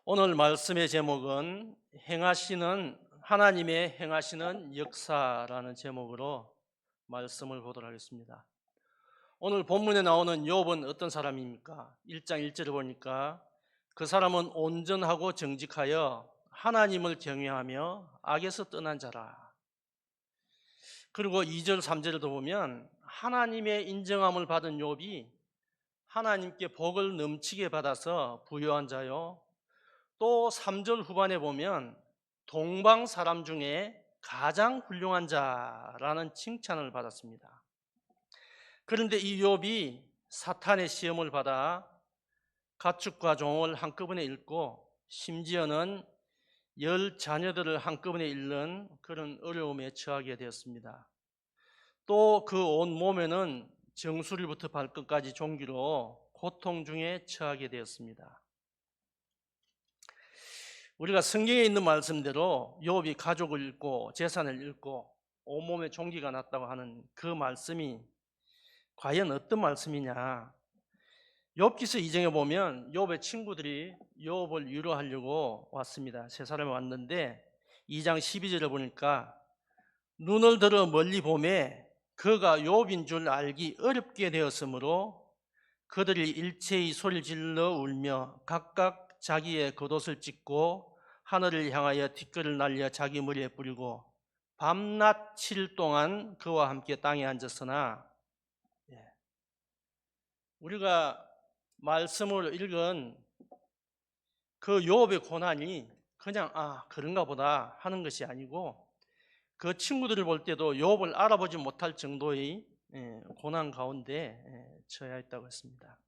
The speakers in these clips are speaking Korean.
오늘 말씀의 제목은 하나님의 행하시는 역사라는 제목으로 말씀을 보도록 하겠습니다. 오늘 본문에 나오는 욥은 어떤 사람입니까? 1장 1절을 보니까 그 사람은 온전하고 정직하여 하나님을 경외하며 악에서 떠난 자라. 그리고 2절 3절을 보면 하나님의 인정함을 받은 욥이 하나님께 복을 넘치게 받아서 부유한 자요, 또 3절 후반에 보면 동방 사람 중에 가장 훌륭한 자라는 칭찬을 받았습니다. 그런데 이 욥이 사탄의 시험을 받아 가축과 종을 한꺼번에 잃고 심지어는 10자녀들을 한꺼번에 잃는 그런 어려움에 처하게 되었습니다. 또 그 온 몸에는 정수리부터 발끝까지 종기로 고통 중에 처하게 되었습니다. 우리가 성경에 있는 말씀대로 욥이 가족을 잃고 재산을 잃고 온몸에 종기가 났다고 하는 그 말씀이 과연 어떤 말씀이냐? 욥기서 2장에 보면 욥의 친구들이 욥을 위로하려고 왔습니다. 세 사람이 왔는데 2장 12절을 보니까 눈을 들어 멀리 보매 그가 욥인 줄 알기 어렵게 되었으므로 그들이 일체의 소리를 질러 울며 각각 자기의 겉옷을 찢고 하늘을 향하여 뒷걸을 날려 자기 머리에 뿌리고 밤낮 7일 동안 그와 함께 땅에 앉았으나, 우리가 말씀을 읽은 그 욥의 고난이 그냥 그런가 보다 하는 것이 아니고 그 친구들을 볼 때도 욥을 알아보지 못할 정도의 고난 가운데 처해 있다고 했습니다.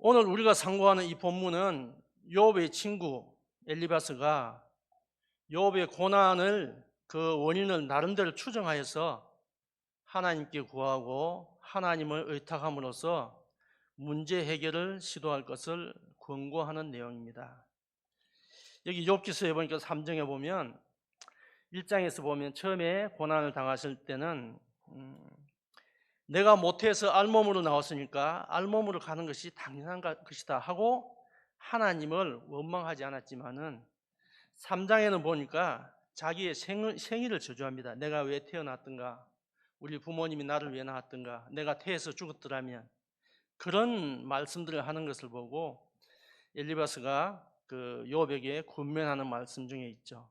오늘 우리가 상고하는 이 본문은 욥의 친구 엘리바스가 욥의 고난을 그 원인을 나름대로 추정하여서 하나님께 구하고 하나님을 의탁함으로써 문제 해결을 시도할 것을 권고하는 내용입니다. 여기 욥기서에 보니까 3장에 보면 1장에서 보면 처음에 고난을 당하실 때는 내가 모태에서 알몸으로 나왔으니까 알몸으로 가는 것이 당연한 것이다 하고 하나님을 원망하지 않았지만은 3장에는 보니까 자기의 생일을 저주합니다. 내가 왜 태어났던가, 우리 부모님이 나를 왜 낳았던가, 내가 태에서 죽었더라면, 그런 말씀들을 하는 것을 보고 엘리바스가 그 욥에게 군면하는 말씀 중에 있죠.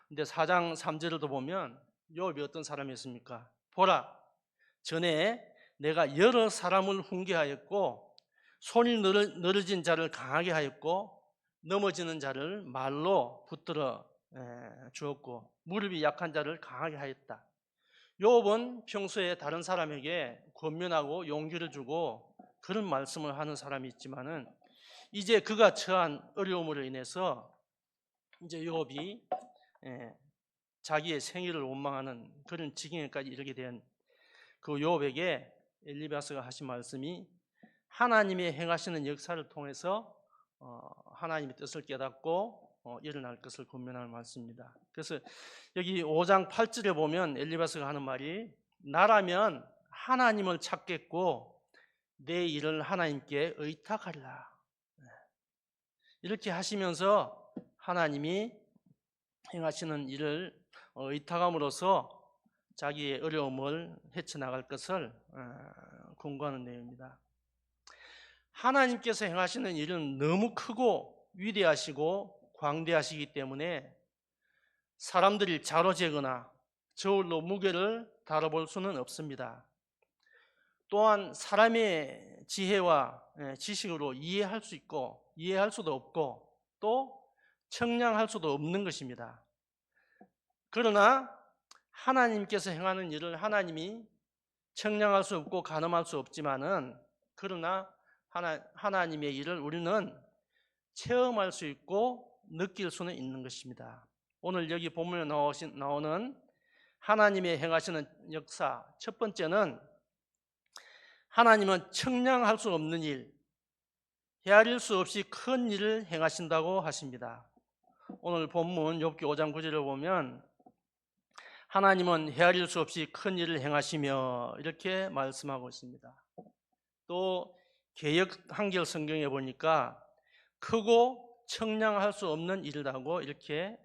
근데 4장 3절에도 보면 욥이 어떤 사람이었습니까? 보라, 전에 내가 여러 사람을 훈계하였고 손이 늘어진 자를 강하게 하였고 넘어지는 자를 말로 붙들어 주었고 무릎이 약한 자를 강하게 하였다. 욥은 평소에 다른 사람에게 권면하고 용기를 주고 그런 말씀을 하는 사람이 있지만은 이제 그가 처한 어려움으로 인해서 이제 욥이 자기의 생일을 원망하는 그런 지경에까지 이르게 된 그 욥에게 엘리바스가 하신 말씀이 하나님의 행하시는 역사를 통해서 하나님의 뜻을 깨닫고 일어날 것을 권면하는 말씀입니다. 그래서 여기 5장 8절에 보면 엘리바스가 하는 말이 나라면 하나님을 찾겠고 내 일을 하나님께 의탁하리라. 이렇게 하시면서 하나님이 행하시는 일을 의탁함으로써 자기의 어려움을 헤쳐나갈 것을 권고하는 내용입니다. 하나님께서 행하시는 일은 너무 크고 위대하시고 광대하시기 때문에 사람들이 자로 재거나 저울로 무게를 다뤄볼 수는 없습니다. 또한 사람의 지혜와 지식으로 이해할 수 있고 이해할 수도 없고 또 청량할 수도 없는 것입니다. 그러나 하나님께서 행하는 일을 하나님이 청량할 수 없고 가늠할 수 없지만은 그러나 하나님의 일을 우리는 체험할 수 있고 느낄 수는 있는 것입니다. 오늘 여기 본문에 나오는 하나님의 행하시는 역사, 첫 번째는 하나님은 청량할 수 없는 일, 헤아릴 수 없이 큰 일을 행하신다고 하십니다. 오늘 본문 욥기 5장 9절을 보면 하나님은 헤아릴 수 없이 큰 일을 행하시며 이렇게 말씀하고 있습니다. 또 개역 한글 성경에 보니까 크고 청량할 수 없는 일이라고 이렇게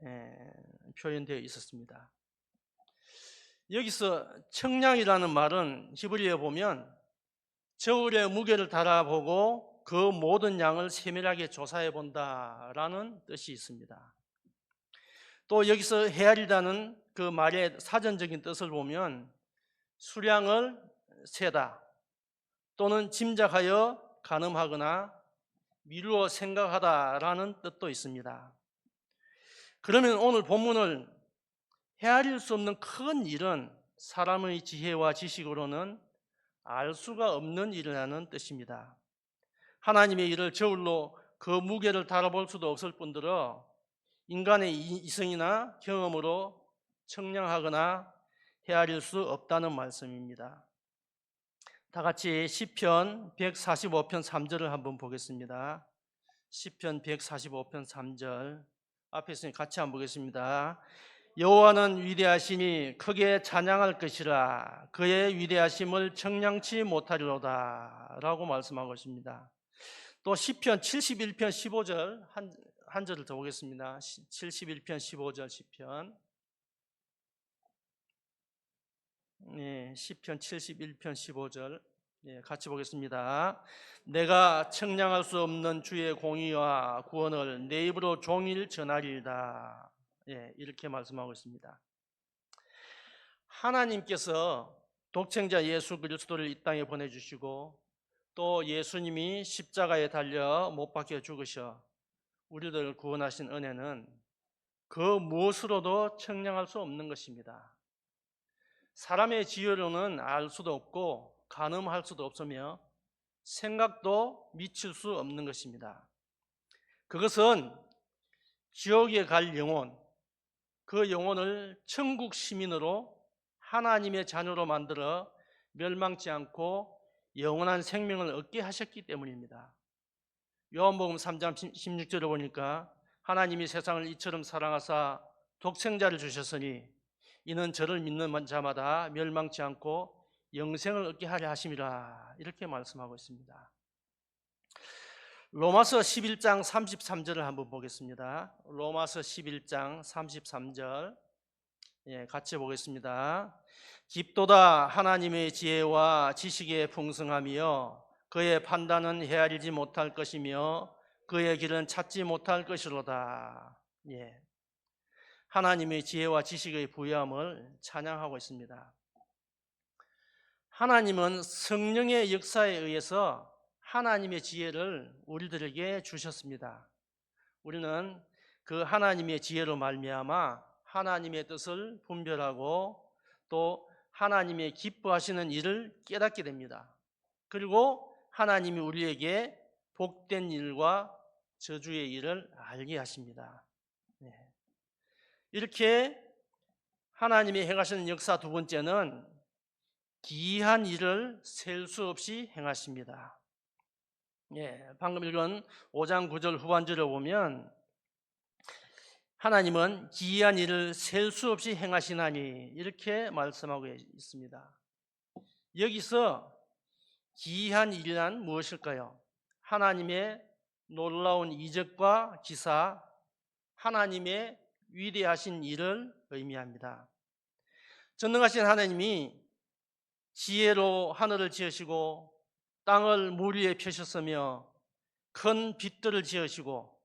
표현되어 있었습니다. 여기서 청량이라는 말은 히브리어에 보면 저울에 무게를 달아보고 그 모든 양을 세밀하게 조사해 본다라는 뜻이 있습니다. 또 여기서 헤아리다는 그 말의 사전적인 뜻을 보면 수량을 세다 또는 짐작하여 가늠하거나 미루어 생각하다라는 뜻도 있습니다. 그러면 오늘 본문을 헤아릴 수 없는 큰 일은 사람의 지혜와 지식으로는 알 수가 없는 일이라는 뜻입니다. 하나님의 일을 저울로 그 무게를 달아볼 수도 없을 뿐더러 인간의 이성이나 경험으로 청량하거나 헤아릴 수 없다는 말씀입니다. 다 같이 시편 145편 3절을 한번 보겠습니다. 시편 145편 3절 앞에 있으니 같이 한번 보겠습니다. 여호와는 위대하시니 크게 찬양할 것이라 그의 위대하심을 청량치 못하리로다 라고 말씀하고 있습니다. 또 시편 71편 15절 한 절을 더 보겠습니다. 71편 15절 시편 시편 71편 15절 같이 보겠습니다. 내가 청량할 수 없는 주의 공의와 구원을 내 입으로 종일 전하리이다. 이렇게 말씀하고 있습니다. 하나님께서 독생자 예수 그리스도를 이 땅에 보내주시고 또 예수님이 십자가에 달려 못 박혀 죽으셔 우리들을 구원하신 은혜는 그 무엇으로도 청량할 수 없는 것입니다. 사람의 지혜로는 알 수도 없고 가늠할 수도 없으며 생각도 미칠 수 없는 것입니다. 그것은 지옥에 갈 영혼, 그 영혼을 천국 시민으로 하나님의 자녀로 만들어 멸망치 않고 영원한 생명을 얻게 하셨기 때문입니다. 요한복음 3장 16절에 보니까 하나님이 세상을 이처럼 사랑하사 독생자를 주셨으니 이는 저를 믿는 자마다 멸망치 않고 영생을 얻게 하려 하심이라 이렇게 말씀하고 있습니다. 로마서 11장 33절을 한번 보겠습니다. 로마서 11장 33절 같이 보겠습니다. 깊도다 하나님의 지혜와 지식의 풍성함이여 그의 판단은 헤아리지 못할 것이며 그의 길은 찾지 못할 것이로다. 하나님의 지혜와 지식의 부여함을 찬양하고 있습니다. 하나님은 성령의 역사에 의해서 하나님의 지혜를 우리들에게 주셨습니다. 우리는 그 하나님의 지혜로 말미암아 하나님의 뜻을 분별하고 또 하나님의 기뻐하시는 일을 깨닫게 됩니다. 그리고 하나님이 우리에게 복된 일과 저주의 일을 알게 하십니다. 이렇게 하나님이 행하시는 역사 두 번째는 기이한 일을 셀 수 없이 행하십니다. 방금 읽은 5장 9절 후반절을 보면 하나님은 기이한 일을 셀 수 없이 행하시나니 이렇게 말씀하고 있습니다. 여기서 기이한 일이란 무엇일까요? 하나님의 놀라운 이적과 기사, 하나님의 위대하신 일을 의미합니다. 전능하신 하나님이 지혜로 하늘을 지으시고 땅을 물 위에 펴셨으며 큰 빛들을 지으시고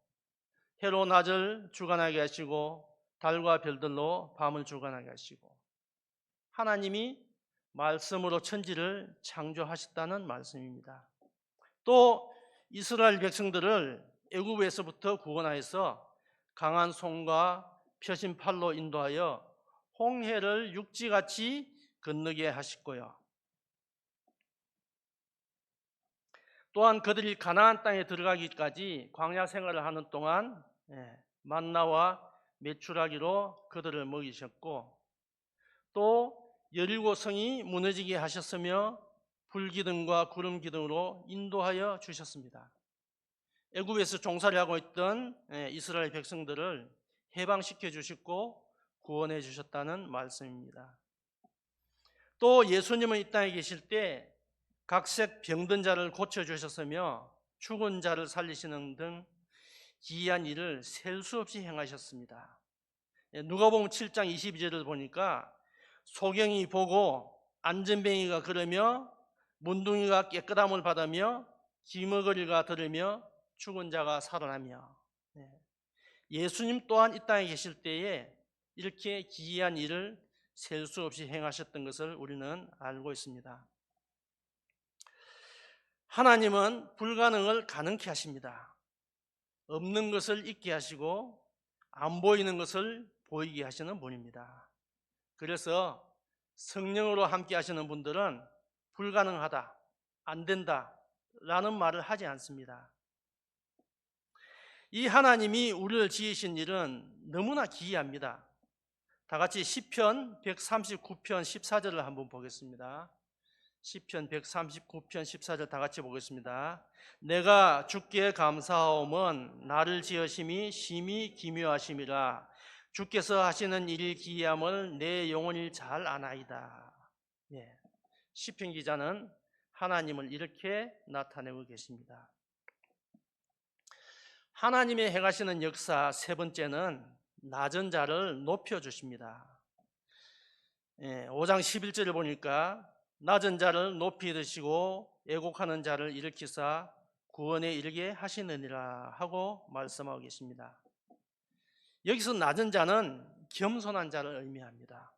해로 낮을 주관하게 하시고 달과 별들로 밤을 주관하게 하시고 하나님이 말씀으로 천지를 창조하셨다는 말씀입니다. 또 이스라엘 백성들을 애굽에서부터 구원하여서 강한 손과 펴신 팔로 인도하여 홍해를 육지같이 건너게 하셨고요. 또한 그들이 가나안 땅에 들어가기까지 광야 생활을 하는 동안 만나와 메추라기로 그들을 먹이셨고 또 여리고 성이 무너지게 하셨으며 불기둥과 구름기둥으로 인도하여 주셨습니다. 애굽에서 종살이 하고 있던 이스라엘 백성들을 해방시켜 주셨고 구원해 주셨다는 말씀입니다. 또 예수님은 이 땅에 계실 때 각색 병든 자를 고쳐주셨으며 죽은 자를 살리시는 등 기이한 일을 셀 수 없이 행하셨습니다. 누가복음 7장 22절을 보니까 소경이 보고 안전뱅이가 걸으며 문둥이가 깨끗함을 받으며 기머거리가 들으며 죽은 자가 살아나며, 예수님 또한 이 땅에 계실 때에 이렇게 기이한 일을 셀 수 없이 행하셨던 것을 우리는 알고 있습니다. 하나님은 불가능을 가능케 하십니다. 없는 것을 있게 하시고 안 보이는 것을 보이게 하시는 분입니다. 그래서 성령으로 함께 하시는 분들은 불가능하다, 안 된다 라는 말을 하지 않습니다. 이 하나님이 우리를 지으신 일은 너무나 기이합니다. 다 같이 시편 139편 14절을 한번 보겠습니다. 시편 139편 14절 다 같이 보겠습니다. 내가 주께 감사하옴은 나를 지으심이 심히 기묘하심이라. 주께서 하시는 일 기이함을 내 영혼이 잘 아나이다. 시편 기자는 하나님을 이렇게 나타내고 계십니다. 하나님의 행하시는 역사 세 번째는 낮은 자를 높여주십니다. 5장 11절을 보니까 낮은 자를 높이 드시고 애곡하는 자를 일으키사 구원에 이르게 하시느니라 하고 말씀하고 계십니다. 여기서 낮은 자는 겸손한 자를 의미합니다.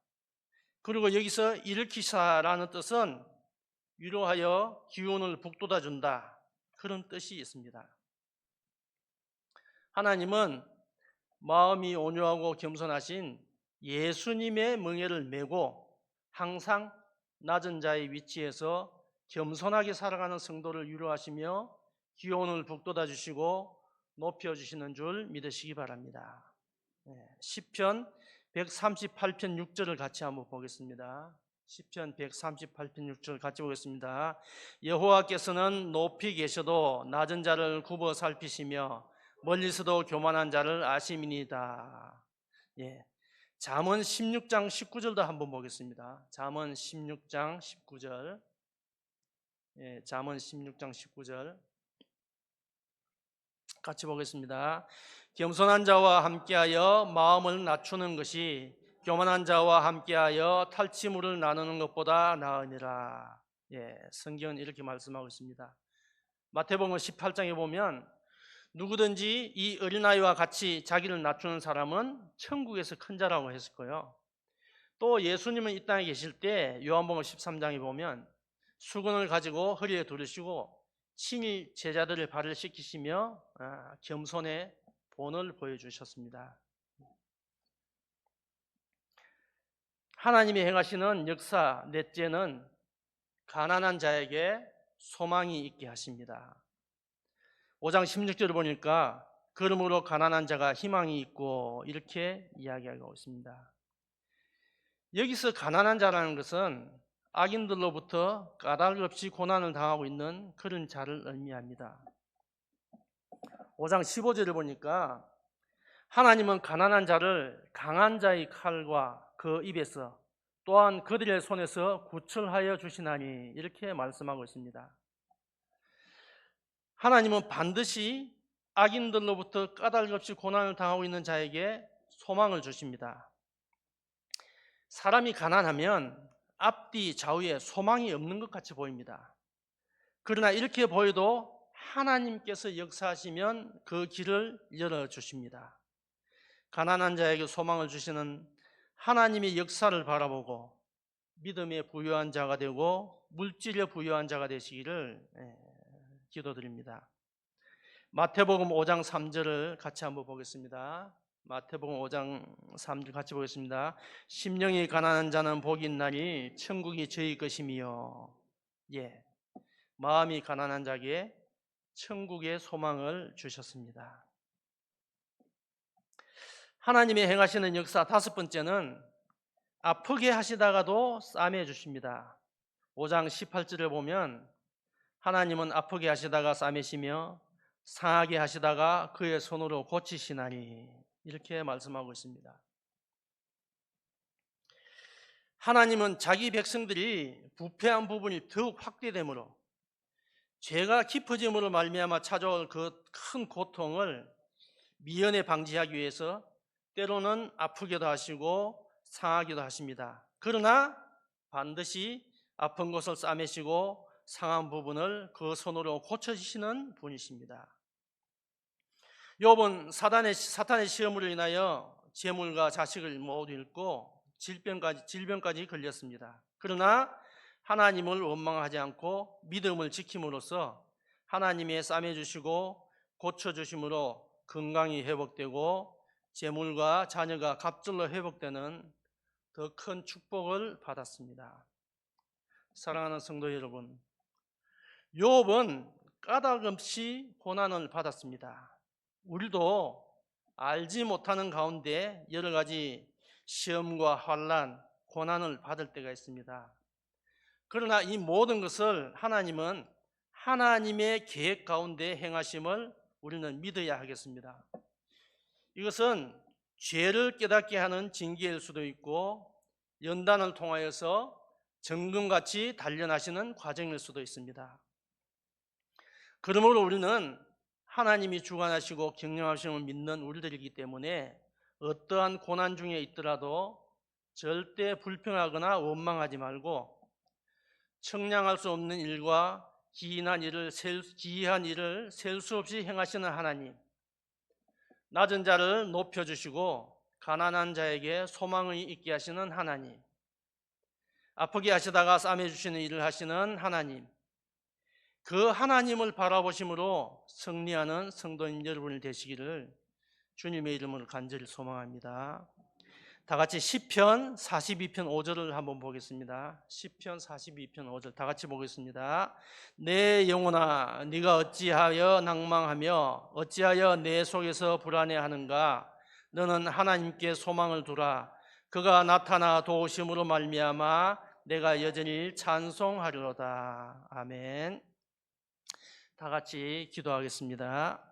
그리고 여기서 일으키사라는 뜻은 위로하여 기운을 북돋아 준다, 그런 뜻이 있습니다. 하나님은 마음이 온유하고 겸손하신 예수님의 멍에를 메고 항상 낮은 자의 위치에서 겸손하게 살아가는 성도를 위로하시며 기운을 북돋아 주시고 높여 주시는 줄 믿으시기 바랍니다. 시편 138편 6절을 같이 한번 보겠습니다. 시편 138편 6절 같이 보겠습니다. 여호와께서는 높이 계셔도 낮은 자를 굽어 살피시며 멀리서도 교만한 자를 아심이니이다. 잠언 16장 19절도 한번 보겠습니다. 잠언 16장 19절. 잠언 16장 19절 같이 보겠습니다. 겸손한 자와 함께하여 마음을 낮추는 것이 교만한 자와 함께하여 탈취물을 나누는 것보다 나으니라. 성경은 이렇게 말씀하고 있습니다. 마태복음 18장에 보면 누구든지 이 어린아이와 같이 자기를 낮추는 사람은 천국에서 큰 자라고 했을 거예요. 또 예수님은 이 땅에 계실 때 요한복음 13장에 보면 수건을 가지고 허리에 두르시고 친히 제자들의 발을 씻기시며 겸손의 본을 보여주셨습니다. 하나님이 행하시는 역사 넷째는 가난한 자에게 소망이 있게 하십니다. 5장 16절을 보니까 그러므로 가난한 자가 희망이 있고 이렇게 이야기하고 있습니다. 여기서 가난한 자라는 것은 악인들로부터 까닭 없이 고난을 당하고 있는 그런 자를 의미합니다. 5장 15절을 보니까 하나님은 가난한 자를 강한 자의 칼과 그 입에서 또한 그들의 손에서 구출하여 주시나니 이렇게 말씀하고 있습니다. 하나님은 반드시 악인들로부터 까닭 없이 고난을 당하고 있는 자에게 소망을 주십니다. 사람이 가난하면 앞뒤 좌우에 소망이 없는 것 같이 보입니다. 그러나 이렇게 보여도 하나님께서 역사하시면 그 길을 열어주십니다. 가난한 자에게 소망을 주시는 하나님의 역사를 바라보고 믿음에 부유한 자가 되고 물질에 부유한 자가 되시기를 기도드립니다. 마태복음 5장 3절을 같이 한번 보겠습니다. 마태복음 5장 3절 같이 보겠습니다. 심령이 가난한 자는 복이 있나니 천국이 저희 것이며. 마음이 가난한 자에게 천국의 소망을 주셨습니다. 하나님의 행하시는 역사 다섯 번째는 아프게 하시다가도 싸매 주십니다. 5장 18절을 보면 하나님은 아프게 하시다가 싸매시며 상하게 하시다가 그의 손으로 고치시나니 이렇게 말씀하고 있습니다. 하나님은 자기 백성들이 부패한 부분이 더욱 확대되므로 죄가 깊어짐으로 말미암아 찾아올 그 큰 고통을 미연에 방지하기 위해서 때로는 아프기도 하시고 상하기도 하십니다. 그러나 반드시 아픈 곳을 싸매시고 상한 부분을 그 손으로 고쳐주시는 분이십니다. 욥은 사탄의 시험으로 인하여 재물과 자식을 모두 잃고 질병까지 걸렸습니다. 그러나 하나님을 원망하지 않고 믿음을 지킴으로써 하나님의 싸매주시고 고쳐주심으로 건강이 회복되고 재물과 자녀가 갑절로 회복되는 더 큰 축복을 받았습니다. 사랑하는 성도 여러분, 욥은 까닭없이 고난을 받았습니다. 우리도 알지 못하는 가운데 여러 가지 시험과 환난, 고난을 받을 때가 있습니다. 그러나 이 모든 것을 하나님은 하나님의 계획 가운데 행하심을 우리는 믿어야 하겠습니다. 이것은 죄를 깨닫게 하는 징계일 수도 있고 연단을 통하여서 정금같이 단련하시는 과정일 수도 있습니다. 그러므로 우리는 하나님이 주관하시고 경영하심을 믿는 우리들이기 때문에 어떠한 고난 중에 있더라도 절대 불평하거나 원망하지 말고 청량할 수 없는 일과 기이한 일을 셀 수 없이 행하시는 하나님, 낮은 자를 높여주시고 가난한 자에게 소망을 있게 하시는 하나님, 아프게 하시다가 싸매주시는 일을 하시는 하나님, 그 하나님을 바라보심으로 승리하는 성도님 여러분이 되시기를 주님의 이름으로 간절히 소망합니다. 다 같이 시편 42편 5절을 한번 보겠습니다. 시편 42편 5절 다 같이 보겠습니다. 내 영혼아 네가 어찌하여 낭망하며 어찌하여 내 속에서 불안해하는가. 너는 하나님께 소망을 두라. 그가 나타나 도우심으로 말미암아 내가 여전히 찬송하리로다. 아멘. 다 같이 기도하겠습니다.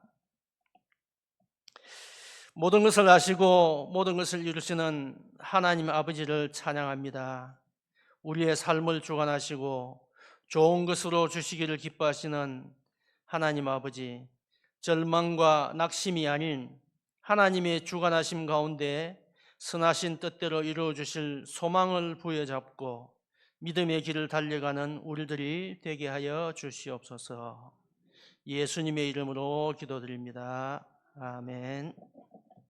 모든 것을 아시고 모든 것을 이루시는 하나님 아버지를 찬양합니다. 우리의 삶을 주관하시고 좋은 것으로 주시기를 기뻐하시는 하나님 아버지, 절망과 낙심이 아닌 하나님의 주관하심 가운데 선하신 뜻대로 이루어 주실 소망을 부여잡고 믿음의 길을 달려가는 우리들이 되게 하여 주시옵소서. 예수님의 이름으로 기도드립니다. 아멘.